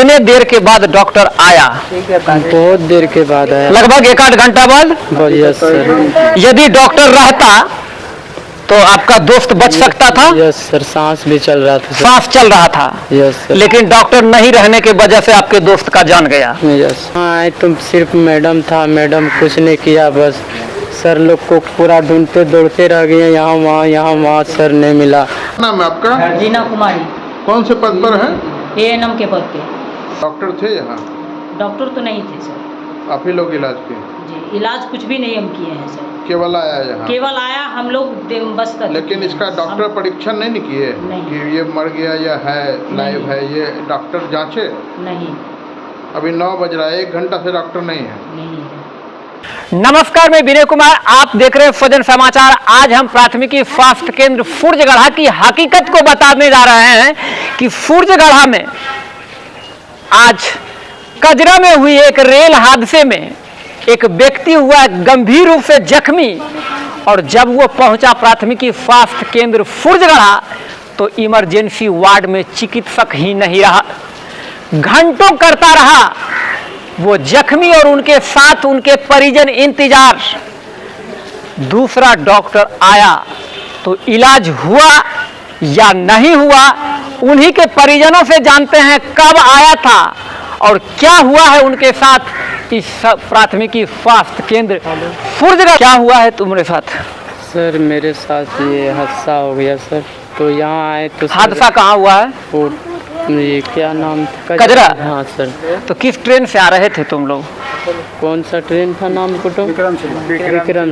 कितने देर के बाद डॉक्टर आया? बहुत देर के बाद आया। लगभग 1-8 घंटा बाद। Yes sir. यदि डॉक्टर रहता तो आपका दोस्त बच सकता था? यस सर, सांस भी चल रहा था। सांस चल रहा था। Yes sir. लेकिन डॉक्टर नहीं रहने के वजह से आपके दोस्त का जान गया। यस। हाँ, तुम सिर्फ मैडम था, मैडम कुछ नहीं किया, बस सर लोग को पूरा ढूंढते दौड़ते रह गए, यहाँ वहाँ सर नहीं मिला। नाम है आपका? जीना कुमारी। कौन से पद पर है? एएनएम के पद पे। डॉक्टर थे यहाँ? डॉक्टर तो नहीं थे सर। आप ही लोग इलाज किए? जी, इलाज कुछ भी नहीं हम किए हैं सर। केवल आया यहाँ? केवल आया, हम लोग बस कर। लेकिन इसका डॉक्टर परीक्षण नहीं किए कि ये मर गया या है लाइव है, ये डॉक्टर जांचे? नहीं। अभी 9 बज रहा है, 1 घंटा से डॉक्टर नहीं है। नहीं है। नमस्कार, मैं विनय कुमार, आप देख रहे हैं फजन समाचार। आज हम प्राथमिकी स्वास्थ्य केंद्र फुर्जगढ़ा की हकीकत को बताने जा रहे हैं कि फुर्जगढ़ा में आज कजरा में हुई एक रेल हादसे में एक व्यक्ति हुआ गंभीर रूप से जख्मी, और जब वो पहुंचा प्राथमिकी स्वास्थ्य केंद्र फुर्जगढ़ा तो इमरजेंसी वार्ड में चिकित्सक ही नहीं रहा। घंटों करता रहा वो जख्मी और उनके साथ उनके परिजन इंतजार। दूसरा डॉक्टर आया तो इलाज हुआ या नहीं हुआ, उन्हीं के परिजनों से जानते हैं कब आया था और क्या हुआ है उनके साथ इस प्राथमिकी स्वास्थ्य केंद्र फुर्जगढ़ा। क्या हुआ है तुम्हारे साथ? सर मेरे साथ ये हादसा हो गया सर, तो यहाँ आए तो हादसा कहाँ हुआ है? वो ये क्या नाम था? कजरा। हाँ सर। तो किस ट्रेन से आ रहे थे तुम लोग? कौन सा ट्रेन था नाम कुटो?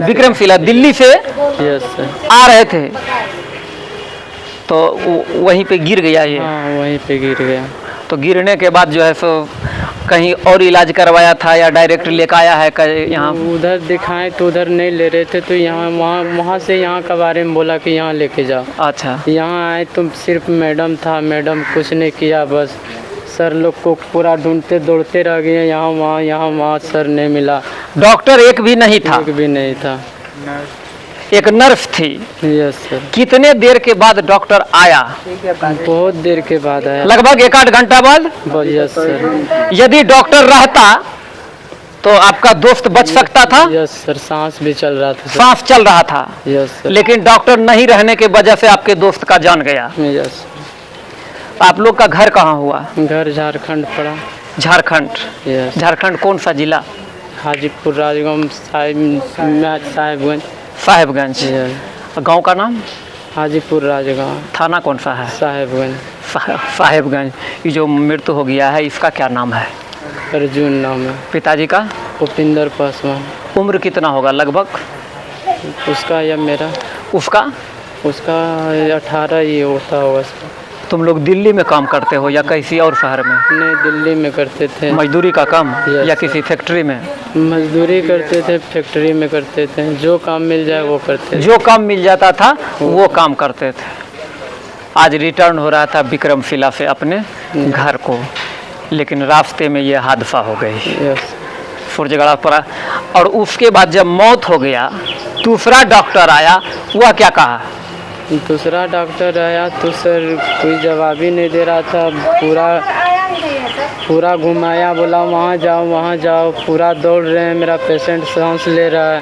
विक्रमशिला दिल्ली से यस सर। आ रहे थे तो वहीं पे गिर गया ये। हाँ, वहीं पे गिर गया। तो गिरने के बाद जो है सो कहीं और इलाज करवाया था या डायरेक्ट लेकर आया है यहाँ? उधर दिखाएं तो उधर नहीं ले रहे थे, तो यहाँ वहाँ से यहाँ के बारे में बोला कि यहाँ लेके जाओ। अच्छा। यहाँ आए तो सिर्फ मैडम था, मैडम कुछ नहीं किया, बस सर लोग को पूरा ढूंढते दौड़ते रह गए, यहाँ वहाँ सर नहीं मिला। डॉक्टर एक भी नहीं था? एक भी नहीं था। एक नर्स थी। Yes sir. कितने देर के बाद डॉक्टर आया? बहुत देर के बाद आया। लगभग 1-8 घंटा बाद। Yes sir. यदि डॉक्टर रहता तो आपका दोस्त बच सकता था? यस सर, सांस भी चल रहा था। सांस चल रहा था। Yes sir. लेकिन डॉक्टर नहीं रहने के वजह से आपके दोस्त का जान गया। यस। आप लोग का घर कहाँ हुआ? घर झारखंड पड़ा। झारखंड। यस। झारखंड कौन सा जिला? हाजीपुर राजगंज साहिबगंज। साहेबगंज। गांव का नाम? हाजीपुर राजगंज। थाना कौन सा है? साहेबगंज। साहेबगंज। ये जो मृत्यु हो गया है इसका क्या नाम है? अर्जुन नाम है। पिताजी का? उपिंदर पासवान। उम्र कितना होगा लगभग उसका या मेरा? उसका 18 ये होता होगा। तुम लोग दिल्ली में काम करते हो या किसी और शहर में? नहीं, दिल्ली में करते थे। मजदूरी का काम या किसी फैक्ट्री में? मजदूरी करते थे, फैक्ट्री में करते थे, जो काम मिल जाए वो करते थे। जो काम मिल जाता था वो काम करते थे। आज रिटर्न हो रहा था विक्रमशिला से अपने घर को, लेकिन रास्ते में ये हादसा हो गई फुर्जगढ़ा पर। और उसके बाद जब मौत हो गया दूसरा डॉक्टर आया, वह क्या कहा? दूसरा डॉक्टर आया तो सर कोई जवाब ही नहीं दे रहा था। पूरा घुमाया, बोला वहाँ जाओ। पूरा दौड़ रहे हैं, मेरा पेशेंट सांस ले रहा है,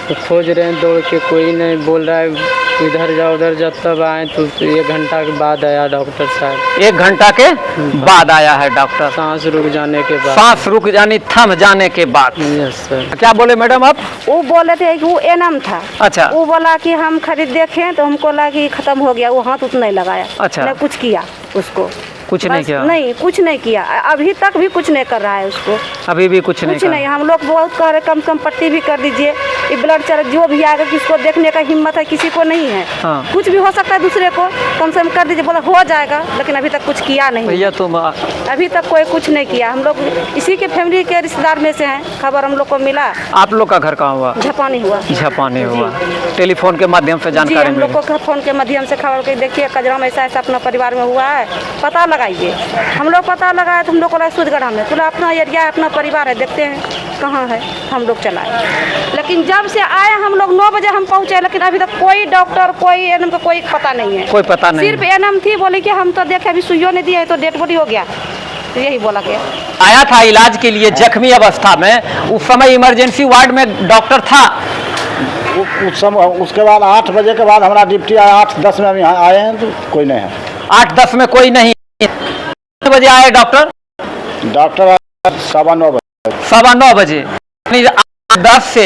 तो खोज रहे हैं दौड़ के, कोई नहीं बोल रहा है इधर जाओ उधर जाओ। तब आए तो 1 घंटा के बाद आया डॉक्टर साहब। 1 घंटा के बाद आया है डॉक्टर? सांस रुक जाने के बाद। सांस रुक जाने, थम जाने के बाद। Yes sir. क्या बोले मैडम आप? वो बोले थे कि वो एनम था। अच्छा। वो बोला कि हम खरीद देखें तो हमको लगा कि खत्म हो गया, वो हाथ उतना ही लगाया। अच्छा। नहीं कुछ किया उसको? कुछ नहीं किया? नहीं, कुछ नहीं किया, अभी तक भी कुछ नहीं कर रहा है उसको। अभी भी कुछ नहीं? हम लोग बहुत कह रहे कम से कम पट्टी भी कर दीजिए, ये ब्लड चल जो भी आएगा, किसको देखने का हिम्मत है किसी को नहीं है। हाँ। कुछ भी हो सकता है दूसरे को, कम से कम कर दीजिए। बोला हो जाएगा, लेकिन अभी तक कुछ किया नहीं भैया। तुम अभी तक कोई कुछ नहीं किया। हम लोग इसी के फैमिली के रिश्तेदार में से हैं, खबर हम लोग को मिला। आप लोग का घर कहाँ हुआ? झपानी हुआ। झपानी हुआ। टेलीफोन के माध्यम से जानकारी हम लोग को फोन के माध्यम से खबर कर देखिए कजरा में ऐसा अपना परिवार में हुआ है, पता लगाइए। हम लोग पता लगाए तो हम लोग को लगा फुर्जगढ़ा में, तो अपना एरिया है, अपना परिवार है, देखते हैं कहाँ है, हम लोग चलाए। लेकिन जब से आए हम लोग 9 बजे हम पहुँचे, लेकिन अभी तक कोई डॉक्टर कोई एनएम का कोई पता नहीं है। कोई पता नहीं? सिर्फ एनएम थी, बोली कि हम तो देखे अभी सुइयों ने दिया है तो डेड बॉडी हो गया। तो यही बोला गया। आया था इलाज के लिए जख्मी अवस्था में, उस समय इमरजेंसी वार्ड में डॉक्टर था? उस समय उसके बाद 8 बजे के बाद हमारा ड्यूटी आया, 8-10 में हम यहाँ आए हैं तो कोई नहीं है। 8-10 में कोई नहीं। 8 बजे आए डॉक्टर? डॉक्टर 9:15 बजे। 9:15 बजे, 10 से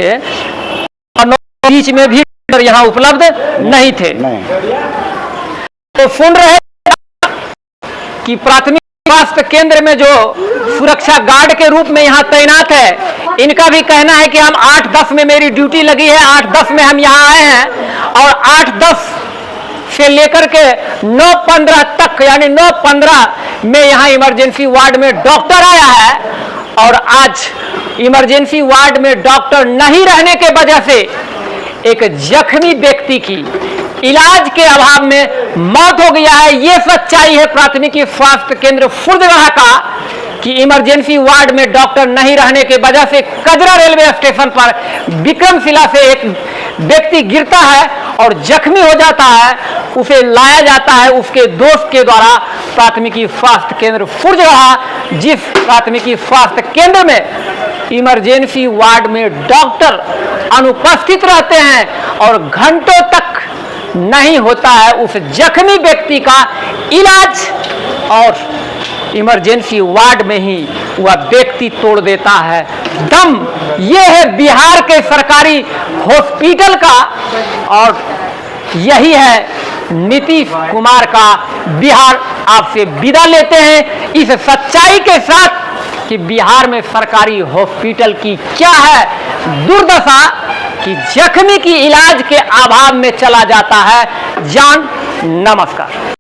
9 के बीच में भी डॉक्टर यहाँ उपलब्ध नहीं थे। नहीं। तो सुन रहे कि प्राथमिक स्वास्थ्य केंद्र में जो सुरक्षा गार्ड के रूप में यहाँ तैनात है, इनका भी कहना है कि हम 8-10 में मेरी ड्यूटी लगी है, 8-10 में हम यहाँ आए हैं और 8-10 से लेकर के 9:15 तक, यानी 9:15 में यहाँ इमरजेंसी वार्ड में डॉक्टर आया है। और आज इमरजेंसी वार्ड में डॉक्टर नहीं रहने के वजह से एक जख्मी व्यक्ति की इलाज के अभाव में मौत हो गया है। ये सच्चाई है प्राथमिक स्वास्थ्य केंद्र फुर्जगढ़ा का कि इमरजेंसी वार्ड में डॉक्टर नहीं रहने के वजह से कजरा रेलवे स्टेशन पर विक्रमशिला से एक व्यक्ति गिरता है और जख्मी हो जाता है। उसे लाया जाता है उसके दोस्त के द्वारा प्राथमिकी स्वास्थ्य केंद्र फुर्जगढ़ा, जिस प्राथमिकी स्वास्थ्य केंद्र में इमरजेंसी वार्ड में डॉक्टर अनुपस्थित रहते हैं और घंटों तक नहीं होता है उस जख्मी व्यक्ति का इलाज, और इमरजेंसी वार्ड में ही वह व्यक्ति तोड़ देता है दम। ये है बिहार के सरकारी हॉस्पिटल का, और यही है नीतीश कुमार का बिहार। आपसे विदा लेते हैं इस सच्चाई के साथ कि बिहार में सरकारी हॉस्पिटल की क्या है दुर्दशा कि जख्मी की इलाज के अभाव में चला जाता है जान। नमस्कार।